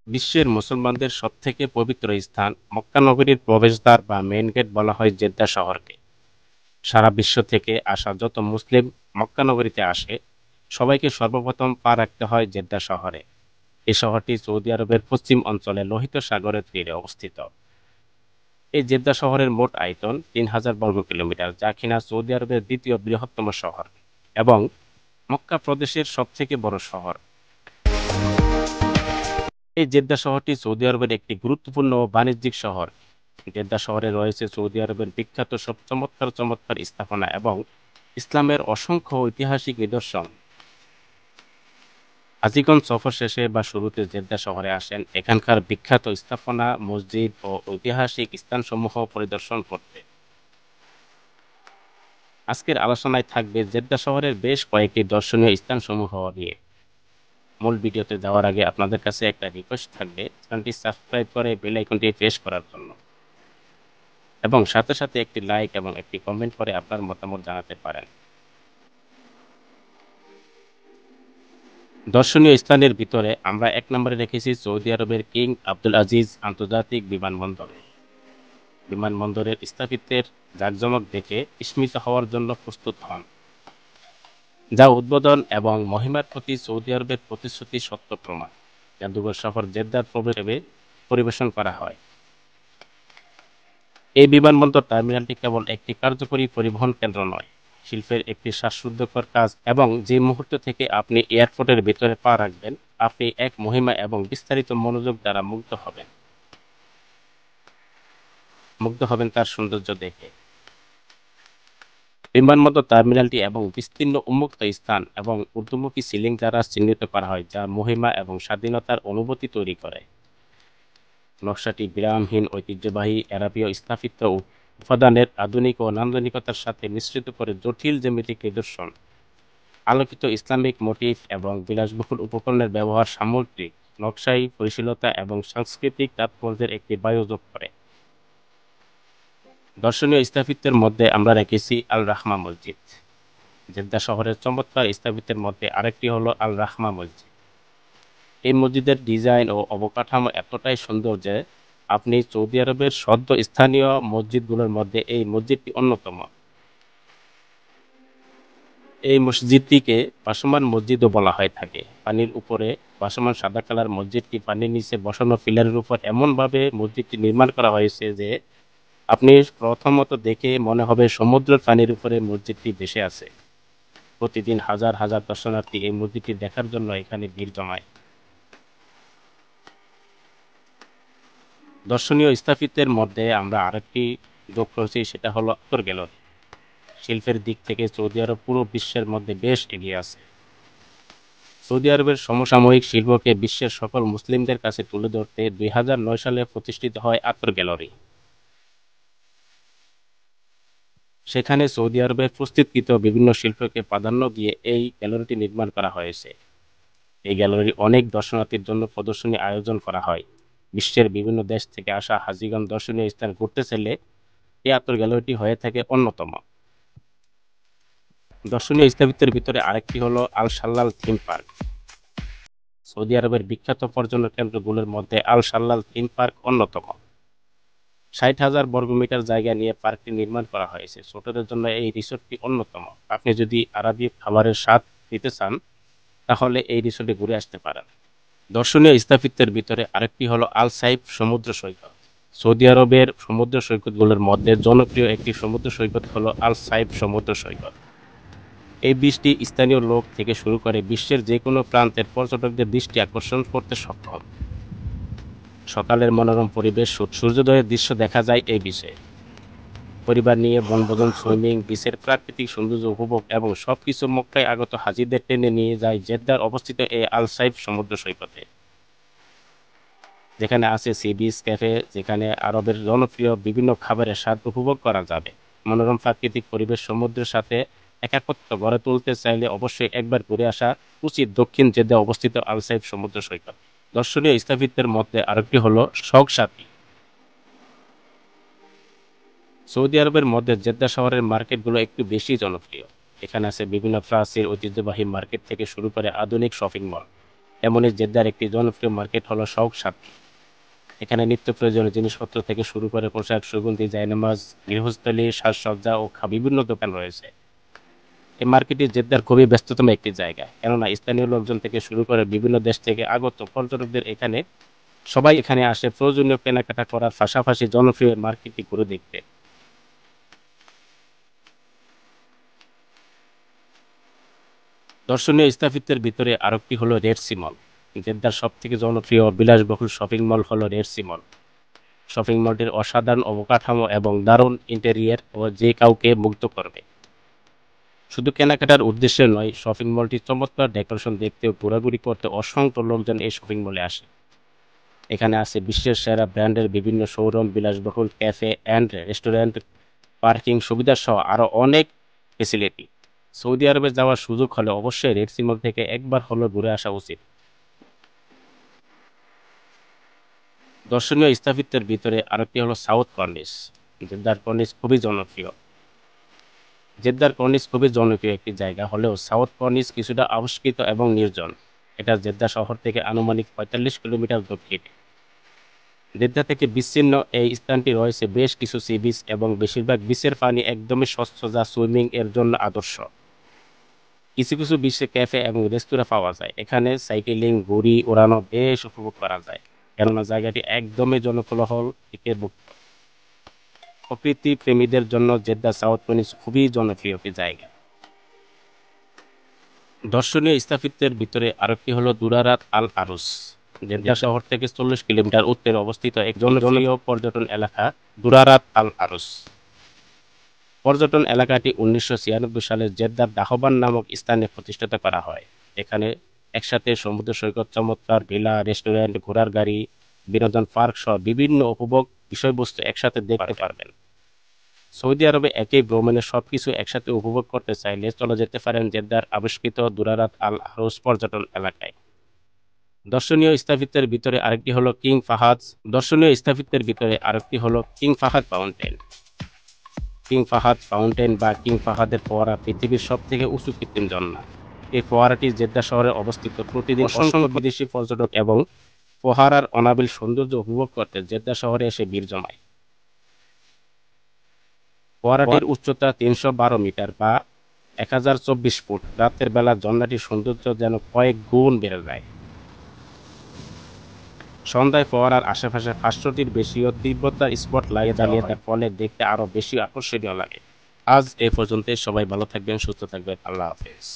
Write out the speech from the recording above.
বিশ্বের মুসলমানদের সবথেকে পবিত্র স্থান মক্কা নগরীর প্রবেশদ্বার বা মেইন গেট বলা হয় জেদ্দা শহরকে। সারা বিশ্ব থেকে আসা যত মুসলিম মক্কা নগরীতে আসে, সবাইকে সর্বপ্রথম পা রাখতে হয় জেদ্দা শহরে। এই শহরটি সৌদি আরবের পশ্চিম অঞ্চলে লোহিত সাগরের তীরে অবস্থিত। এই জেদ্দা শহরের মোট আয়তন ৩,০০০ বর্গ কিলোমিটার, যা কিনা সৌদি আরবের দ্বিতীয় বৃহত্তম শহর এবং মক্কা প্রদেশের সবথেকে বড় শহর। এই জেদ্দা শহরটি সৌদি আরবের একটি গুরুত্বপূর্ণ বাণিজ্যিক শহর। জেদ্দা শহরে রয়েছে সৌদি আরবের বিখ্যাত সব চমৎকার চমৎকার স্থাপনা এবং ইসলামের অসংখ্য ঐতিহাসিক নিদর্শন। হাজীগণ সফর শেষে বা শুরুতে জেদ্দা শহরে আসেন এখানকার বিখ্যাত স্থাপনা, মসজিদ ও ঐতিহাসিক স্থানসমূহ পরিদর্শন করতে। আজকের আলোচনায় থাকবে জেদ্দা শহরের বেশ কয়েকটি দর্শনীয় স্থানসমূহ নিয়ে। মূল ভিডিওতে যাওয়ার আগে আপনাদের কাছে একটা রিকোয়েস্ট থাকবে, চ্যানেলটি সাবস্ক্রাইব করে বেল আইকনটি প্রেস করার জন্য এবং সাথে সাথে একটি লাইক এবং একটি কমেন্ট করে আপনার মতামত জানাতে পারেন। দর্শনীয় স্থানের ভিতরে আমরা এক নম্বরে রেখেছি সৌদি আরবের কিং আব্দুল আজিজ আন্তর্জাতিক বিমানবন্দর। বিমানবন্দরের স্থাপত্যের জাঁকজমক দেখে বিস্মিত হওয়ার জন্য প্রস্তুত হন, যা উদ্বোধন এবং মহিমার প্রতি সৌদি আরবের প্রতিশ্রুতি সত্য প্রমাণ। জাদুঘর সফর জেদ্দার প্রবেশে পরিবেশন করা হয়। এই বিমানবন্দর টার্মিনালটি কেবল একটি কার্যকরী পরিবহন কেন্দ্র নয়, শিল্পের একটি শ্বাসরুদ্ধকর কাজ, এবং যে মুহূর্ত থেকে আপনি এয়ারপোর্টের ভিতরে পা রাখবেন, আপনি এক মহিমা এবং বিস্তারিত মনোযোগ দ্বারা মুগ্ধ হবেন তার সৌন্দর্য দেখে। বিমানবন্দর টার্মিনালটি এবং বিস্তীর্ণ উন্মুক্ত স্থান এবং ঊর্ধ্বমুখী সিলিং দ্বারা চিহ্নিত করা হয়, যা মহিমা এবং স্বাধীনতার অনুভূতি তৈরি করে। নকশাটি বিরামহীন ঐতিহ্যবাহী আরবীয় স্থাপত্য উপাদানের আধুনিক ও নান্দনিকতার সাথে মিশ্রিত করে জটিল জ্যামিতিক নিদর্শন, আলোকিত ইসলামিক মোটিফ এবং বিলাসবহুল উপকরণের ব্যবহার সামগ্রিক নকশাই পরিশীলতা এবং সাংস্কৃতিক তাৎপর্যের একটি বায়ু যোগ করে। দর্শনীয় স্থাপত্যের মধ্যে আমরা রেখেছি আল রাহমা মসজিদ। জেদ্দা শহরের চমৎকার স্থাপত্যের মধ্যে আরেকটি হলো আল রাহমা মসজিদ। এই মসজিদের ডিজাইন ও অবকাঠামো এতটাই সুন্দর যে আপনি সৌদি আরবের সদ্য স্থানীয় মসজিদগুলোর মধ্যে এই মসজিদটি অন্যতম। এই মসজিদটিকে ভাসমান মসজিদও বলা হয়ে থাকে। পানির উপরে ভাসমান সাদা কালার মসজিদটি পানির নিচে বসানো পিলারের উপর এমনভাবে মসজিদটি নির্মাণ করা হয়েছে যে আপনি প্রথমত দেখে মনে হবে সমুদ্রের পানির উপরে মসজিদটি ভেসে আছে। প্রতিদিন হাজার হাজার দর্শনার্থী এই মসজিদটি দেখার জন্য এখানে ভিড় জমায়। দর্শনীয় স্থাপত্যের মধ্যে আমরা আরেকটি যোগ করেছি, সেটা হলো আতর গ্যালারি। শিল্পের দিক থেকে সৌদি আরব পুরো বিশ্বের মধ্যে বেশ এগিয়ে আছে। সৌদি আরবের সমসাময়িক শিল্পকে বিশ্বের সকল মুসলিমদের কাছে তুলে ধরতে ২০০৯ সালে প্রতিষ্ঠিত হয় আতর গ্যালারি। সেখানে সৌদি আরবের প্রস্তুতকৃত বিভিন্ন শিল্পকে প্রাধান্য দিয়ে এই গ্যালারিটি নির্মাণ করা হয়েছে। এই গ্যালারি অনেক দর্শনার্থীর জন্য প্রদর্শনী আয়োজন করা হয়। বিশ্বের বিভিন্ন দেশ থেকে আসা হাজীগণ দর্শনীয় স্থান ঘুরতে চাইলে এই আতর গ্যালারিটি হয়ে থাকে অন্যতম। দর্শনীয় স্থাপত্যের ভিতরে আরেকটি হলো আল শাল্লাল থিম পার্ক। সৌদি আরবের বিখ্যাত পর্যটন কেন্দ্রগুলোর মধ্যে আল শাল্লাল থিম পার্ক অন্যতম। ৬০,০০০ বর্গমিটার জায়গা নিয়ে পার্কটি নির্মাণ করা হয়েছে। ছোটদের জন্য এই রিসোর্টটি অন্যতম। আপনি যদি আরবি খাবারের স্বাদ নিতে চান তাহলে এই রিসোর্টে ঘুরে আসতে পারেন। দর্শনীয় স্থাপত্যের ভিতরে আরেকটি হলো আল সাইফ সমুদ্র সৈকত। সৌদি আরবের সমুদ্র সৈকতগুলোর মধ্যে জনপ্রিয় একটি সমুদ্র সৈকত হলো আল সাইফ সমুদ্র সৈকত। এই বীচটি স্থানীয় লোক থেকে শুরু করে বিশ্বের যে কোনো প্রান্তের পর্যটকদের দৃষ্টি আকর্ষণ করতে সক্ষম। সকালের মনোরম পরিবেশ, সূর্যোদয়ের দৃশ্য দেখা যায় এই বিচে। পরিবার নিয়ে বনভোজন, সুইমিং, বিচের প্রাকৃতিক সৌন্দর্য উপভোগ এবং সবকিছু মক্কায় আগত হাজিদের টেনে নিয়ে যায় জেদ্দার অবস্থিত এই আল সাইফ সমুদ্র সৈকতে, যেখানে আছে সি বিচ ক্যাফে, যেখানে আরবের জনপ্রিয় বিভিন্ন খাবারের স্বাদ উপভোগ করা যাবে। মনোরম প্রাকৃতিক পরিবেশ সমুদ্রের সাথে একাত্মতা গড়ে তুলতে চাইলে অবশ্যই একবার ঘুরে আসা উচিত দক্ষিণ জেদ্দা অবস্থিত আল সাইফ সমুদ্র সৈকত। দর্শনীয় স্থাপত্যের মধ্যে আরেকটি হলো শৌক সাথী। সৌদি আরবের মধ্যে জেদ্দা শহরের মার্কেটগুলো একটু বেশি জনপ্রিয়। এখানে আছে বিভিন্ন প্রাচীন ঐতিহ্যবাহী মার্কেট থেকে শুরু করে আধুনিক শপিং মল। এমনই জেদ্দার একটি জনপ্রিয় মার্কেট হলো শৌক সাথী। এখানে নিত্য প্রয়োজনীয় জিনিসপত্র থেকে শুরু করে পোশাক, সুগন্ধি, জায়নামাজ, গৃহস্থলী, সাজসজ্জা ও বিভিন্ন দোকান রয়েছে। এই মার্কেটটি জেদ্দার খুবই ব্যস্ততম একটি জায়গা, কেননা স্থানীয় লোকজন থেকে শুরু করে বিভিন্ন দেশ থেকে আগত পর্যটকদের সবাই এখানে আসে প্রয়োজনীয় কেনাকাটা করার পাশাপাশি জনপ্রিয় মার্কেটটি ঘুরে দেখতে। দর্শনীয় স্থাপত্যের ভিতরে আরেকটি হলো রেড সি মল। জেদ্দার সবথেকে জনপ্রিয় বিলাসবহুল শপিং মল হলো রেড সি মল। শপিং মলটির অসাধারণ অবকাঠামো এবং দারুণ ইন্টেরিয়র যে কাউকে মুগ্ধ করবে। শুধু কেনাকাটার উদ্দেশ্যে নয়, শপিং মলটির চমৎকার ডেকোরেশন দেখতে ও ঘোরাঘুরি করতে অসংখ্য লোকজন এই শপিং মলে আসে। এখানে আছে বিশ্বের সেরা ব্র্যান্ডের বিভিন্ন শোরুম, বিলাসবহুল ক্যাফে অ্যান্ড রেস্টুরেন্ট, পার্কিং সুবিধা সহ আরও অনেক ফেসিলিটি। সৌদি আরবে যাওয়ার সুযোগ হলে অবশ্যই রেড সি মল থেকে একবার হলেও ঘুরে আসা উচিত। দর্শনীয় স্থাপত্যের ভিতরে আরেকটি হলো সাউথ কর্নিশ। জেদ্দার কর্নিশ খুবই জনপ্রিয়। জেদ্দার কর্নিশ খুবই জনপ্রিয় একটি জায়গা হলেও সাউথ কর্নিশ কিছুটা আবিষ্কৃত এবং নির্জন। এটা জেদ্দা শহর থেকে আনুমানিক ৪৫ কিলোমিটার দক্ষিণে। জেদ্দা থেকে বিচ্ছিন্ন এই স্থানটি রয়েছে বেশ কিছু সি বিচ এবং বেশিরভাগ বিচের পানি একদমই স্বচ্ছ, যা সুইমিং এর জন্য আদর্শ। কিছু কিছু বিচে ক্যাফে এবং রেস্তোরাঁ পাওয়া যায়। এখানে সাইকেলিং, ঘুড়ি ওড়ানো বেশ উপভোগ করা যায়, কেননা জায়গাটি একদমই জনকোলাহল থেকে মুক্ত। প্রকৃতি প্রেমীদের জন্য জেদ্দা সাউথ কর্নিশ খুবই জনপ্রিয় একটি জায়গা। দর্শনীয় স্থাপত্যের ভিতরে আরেকটি হলো দুরারাত আল আরুস। জেদ্দা শহর থেকে ৪০ কিলোমিটার উত্তরে অবস্থিত এক জনপ্রিয় পর্যটন এলাকা দুরারাত আল আরুস। পর্যটন এলাকাটি ১৯৯৬ সালে জেদ্দার দাহবান নামক স্থানে প্রতিষ্ঠিত করা হয়। এখানে একসাথে সমুদ্র সৈকত, চমৎকার ভিলা, রেস্টুরেন্ট, ঘোড়ার গাড়ি, বিনোদন পার্ক সহ বিভিন্ন উপভোগ বিষয়বস্তু একসাথে দেখতে পারবেন। সৌদি আরবে একই ভ্রমণে সবকিছু একসাথে উপভোগ করতে চাইলে চলে যেতে পারেন জেদ্দার আবিষ্কৃত দুরারাত আল আরুস পর্যটন এলাকায়। দর্শনীয় স্থাপত্যের ভিতরে আরেকটি হলো king Fahad fountain. King Fahad fountain বা কিং ফাহাদের ফোয়ারা পৃথিবীর সবথেকে উঁচু কৃত্রিম ঝর্ণা। এই ফোয়ারাটি জেদ্দা শহরে অবস্থিত। প্রতিদিন অসংখ্য বিদেশি পর্যটক এবং ফোয়ারার অনাবিল সৌন্দর্য উপভোগ করতে জেদ্দা শহরে এসে ভিড় জমায়। ফোয়ারাটির উচ্চতা ৩১২ মিটার বা ১০২৪ ফুট। রাতের বেলা ঝর্ণাটির সৌন্দর্য যেন কয়েক গুণ বেড়ে যায়। সন্ধ্যায় ফোয়ারার আশেপাশে ৫০০টির বেশিও তীব্রতার স্পট লাগিয়ে জ্বালিয়ে তার ফলে দেখতে আরও বেশি আকর্ষণীয় লাগে। আজ এ পর্যন্তই। সবাই ভালো থাকবেন, সুস্থ থাকবেন। আল্লাহ হাফেজ।